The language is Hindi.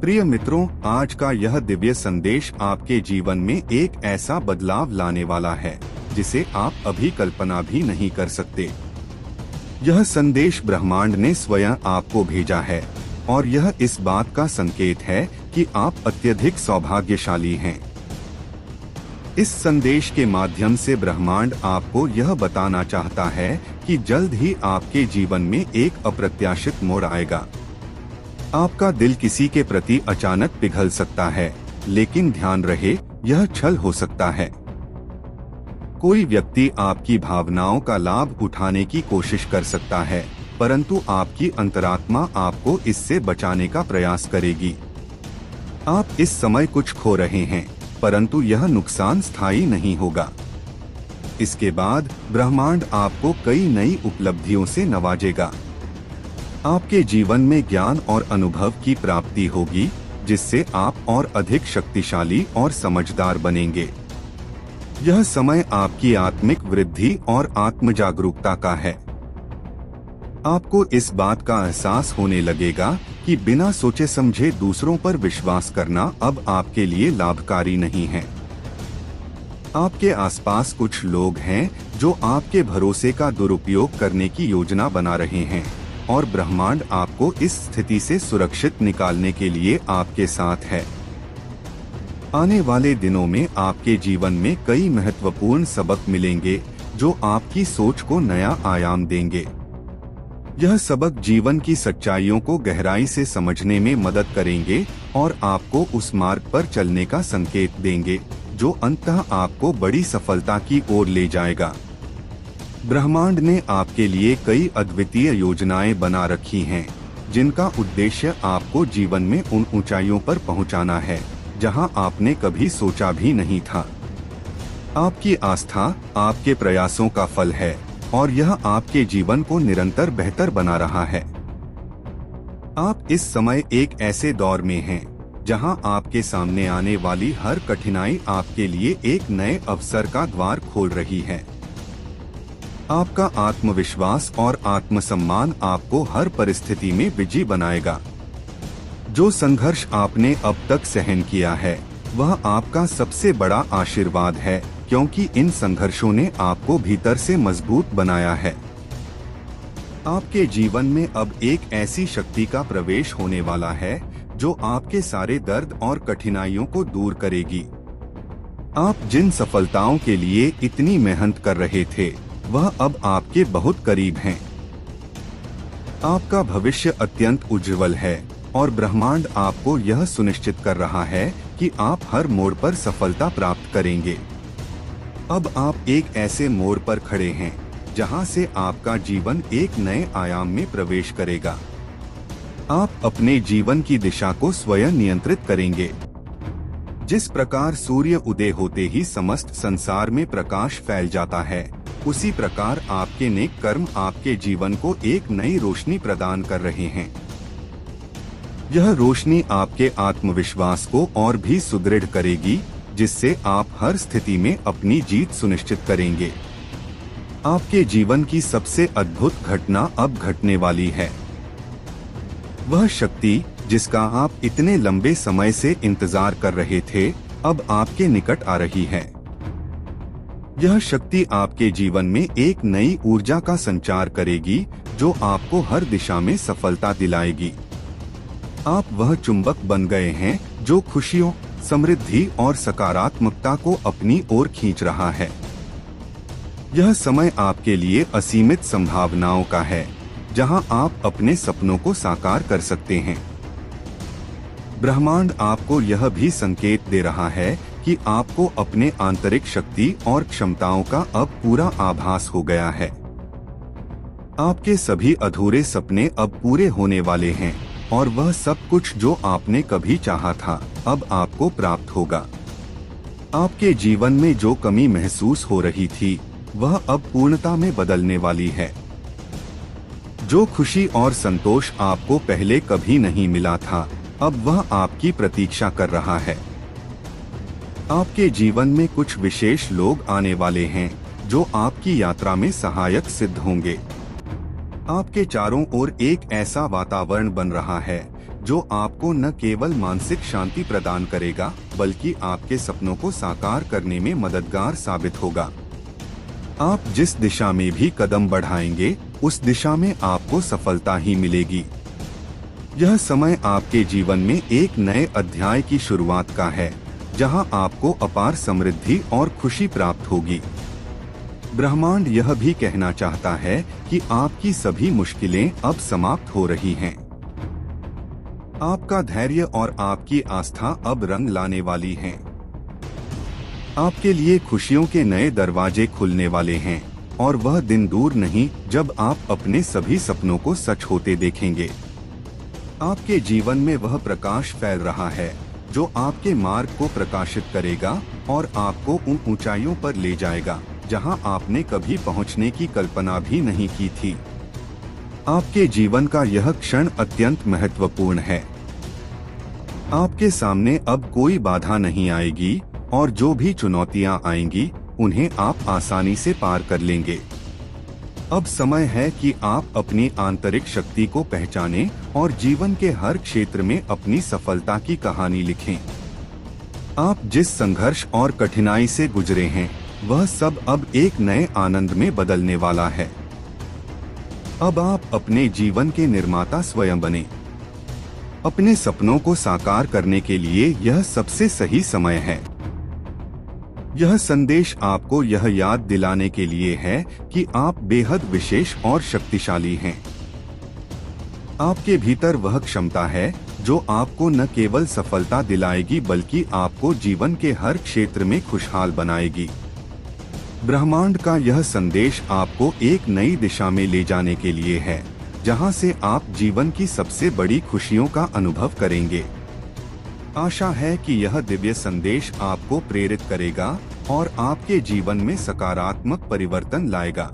प्रिय मित्रों, आज का यह दिव्य संदेश आपके जीवन में एक ऐसा बदलाव लाने वाला है जिसे आप अभी कल्पना भी नहीं कर सकते। यह संदेश ब्रह्मांड ने स्वयं आपको भेजा है और यह इस बात का संकेत है कि आप अत्यधिक सौभाग्यशाली हैं। इस संदेश के माध्यम से ब्रह्मांड आपको यह बताना चाहता है कि जल्द ही आपके जीवन में एक अप्रत्याशित मोड़ आएगा। आपका दिल किसी के प्रति अचानक पिघल सकता है, लेकिन ध्यान रहे, यह छल हो सकता है। कोई व्यक्ति आपकी भावनाओं का लाभ उठाने की कोशिश कर सकता है, परंतु आपकी अंतरात्मा आपको इससे बचाने का प्रयास करेगी। आप इस समय कुछ खो रहे हैं, परंतु यह नुकसान स्थायी नहीं होगा। इसके बाद ब्रह्मांड आपको कई नई उपलब्धियों से नवाजेगा। आपके जीवन में ज्ञान और अनुभव की प्राप्ति होगी, जिससे आप और अधिक शक्तिशाली और समझदार बनेंगे। यह समय आपकी आत्मिक वृद्धि और आत्म जागरूकता का है। आपको इस बात का एहसास होने लगेगा कि बिना सोचे समझे दूसरों पर विश्वास करना अब आपके लिए लाभकारी नहीं है। आपके आसपास कुछ लोग हैं जो आपके भरोसे का दुरुपयोग करने की योजना बना रहे हैं और ब्रह्मांड आपको इस स्थिति से सुरक्षित निकालने के लिए आपके साथ है। आने वाले दिनों में आपके जीवन में कई महत्वपूर्ण सबक मिलेंगे जो आपकी सोच को नया आयाम देंगे। यह सबक जीवन की सच्चाइयों को गहराई से समझने में मदद करेंगे और आपको उस मार्ग पर चलने का संकेत देंगे जो अंततः आपको बड़ी सफलता की ओर ले जाएगा। ब्रह्मांड ने आपके लिए कई अद्वितीय योजनाएं बना रखी हैं, जिनका उद्देश्य आपको जीवन में उन ऊंचाइयों पर पहुंचाना है जहां आपने कभी सोचा भी नहीं था। आपकी आस्था आपके प्रयासों का फल है और यह आपके जीवन को निरंतर बेहतर बना रहा है। आप इस समय एक ऐसे दौर में हैं जहां आपके सामने आने वाली हर कठिनाई आपके लिए एक नए अवसर का द्वार खोल रही है। आपका आत्मविश्वास और आत्मसम्मान आपको हर परिस्थिति में विजयी बनाएगा। जो संघर्ष आपने अब तक सहन किया है, वह आपका सबसे बड़ा आशीर्वाद है, क्योंकि इन संघर्षों ने आपको भीतर से मजबूत बनाया है। आपके जीवन में अब एक ऐसी शक्ति का प्रवेश होने वाला है जो आपके सारे दर्द और कठिनाइयों को दूर करेगी। आप जिन सफलताओं के लिए इतनी मेहनत कर रहे थे, वह अब आपके बहुत करीब हैं। आपका भविष्य अत्यंत उज्जवल है और ब्रह्मांड आपको यह सुनिश्चित कर रहा है कि आप हर मोड़ पर सफलता प्राप्त करेंगे। अब आप एक ऐसे मोड़ पर खड़े हैं जहां से आपका जीवन एक नए आयाम में प्रवेश करेगा। आप अपने जीवन की दिशा को स्वयं नियंत्रित करेंगे। जिस प्रकार सूर्य उदय होते ही समस्त संसार में प्रकाश फैल जाता है, उसी प्रकार आपके नेक कर्म आपके जीवन को एक नई रोशनी प्रदान कर रहे हैं। यह रोशनी आपके आत्मविश्वास को और भी सुदृढ़ करेगी, जिससे आप हर स्थिति में अपनी जीत सुनिश्चित करेंगे। आपके जीवन की सबसे अद्भुत घटना अब घटने वाली है। वह शक्ति जिसका आप इतने लंबे समय से इंतजार कर रहे थे, अब आपके निकट आ रही है। यह शक्ति आपके जीवन में एक नई ऊर्जा का संचार करेगी जो आपको हर दिशा में सफलता दिलाएगी। आप वह चुंबक बन गए हैं जो खुशियों, समृद्धि और सकारात्मकता को अपनी ओर खींच रहा है। यह समय आपके लिए असीमित संभावनाओं का है, जहां आप अपने सपनों को साकार कर सकते हैं। ब्रह्मांड आपको यह भी संकेत दे रहा है कि आपको अपने आंतरिक शक्ति और क्षमताओं का अब पूरा आभास हो गया है। आपके सभी अधूरे सपने अब पूरे होने वाले हैं और वह सब कुछ जो आपने कभी चाहा था, अब आपको प्राप्त होगा। आपके जीवन में जो कमी महसूस हो रही थी, वह अब पूर्णता में बदलने वाली है। जो खुशी और संतोष आपको पहले कभी नहीं मिला था, अब वह आपकी प्रतीक्षा कर रहा है। आपके जीवन में कुछ विशेष लोग आने वाले हैं जो आपकी यात्रा में सहायक सिद्ध होंगे। आपके चारों ओर एक ऐसा वातावरण बन रहा है जो आपको न केवल मानसिक शांति प्रदान करेगा बल्कि आपके सपनों को साकार करने में मददगार साबित होगा। आप जिस दिशा में भी कदम बढ़ाएंगे उस दिशा में आपको सफलता ही मिलेगी। यह समय आपके जीवन में एक नए अध्याय की शुरुआत का है, जहां आपको अपार समृद्धि और खुशी प्राप्त होगी। ब्रह्मांड यह भी कहना चाहता है कि आपकी सभी मुश्किलें अब समाप्त हो रही हैं। आपका धैर्य और आपकी आस्था अब रंग लाने वाली हैं। आपके लिए खुशियों के नए दरवाजे खुलने वाले हैं और वह दिन दूर नहीं जब आप अपने सभी सपनों को सच होते देखेंगे। आपके जीवन में वह प्रकाश फैल रहा है जो आपके मार्ग को प्रकाशित करेगा और आपको उन ऊंचाइयों पर ले जाएगा जहां आपने कभी पहुंचने की कल्पना भी नहीं की थी। आपके जीवन का यह क्षण अत्यंत महत्वपूर्ण है। आपके सामने अब कोई बाधा नहीं आएगी और जो भी चुनौतियां आएंगी उन्हें आप आसानी से पार कर लेंगे। अब समय है कि आप अपनी आंतरिक शक्ति को पहचानें और जीवन के हर क्षेत्र में अपनी सफलता की कहानी लिखें। आप जिस संघर्ष और कठिनाई से गुजरे हैं वह सब अब एक नए आनंद में बदलने वाला है। अब आप अपने जीवन के निर्माता स्वयं बने। अपने सपनों को साकार करने के लिए यह सबसे सही समय है। यह संदेश आपको यह याद दिलाने के लिए है कि आप बेहद विशेष और शक्तिशाली हैं। आपके भीतर वह क्षमता है जो आपको न केवल सफलता दिलाएगी बल्कि आपको जीवन के हर क्षेत्र में खुशहाल बनाएगी। ब्रह्मांड का यह संदेश आपको एक नई दिशा में ले जाने के लिए है, जहां से आप जीवन की सबसे बड़ी खुशियों का अनुभव करेंगे। आशा है कि यह दिव्य संदेश आपको प्रेरित करेगा और आपके जीवन में सकारात्मक परिवर्तन लाएगा।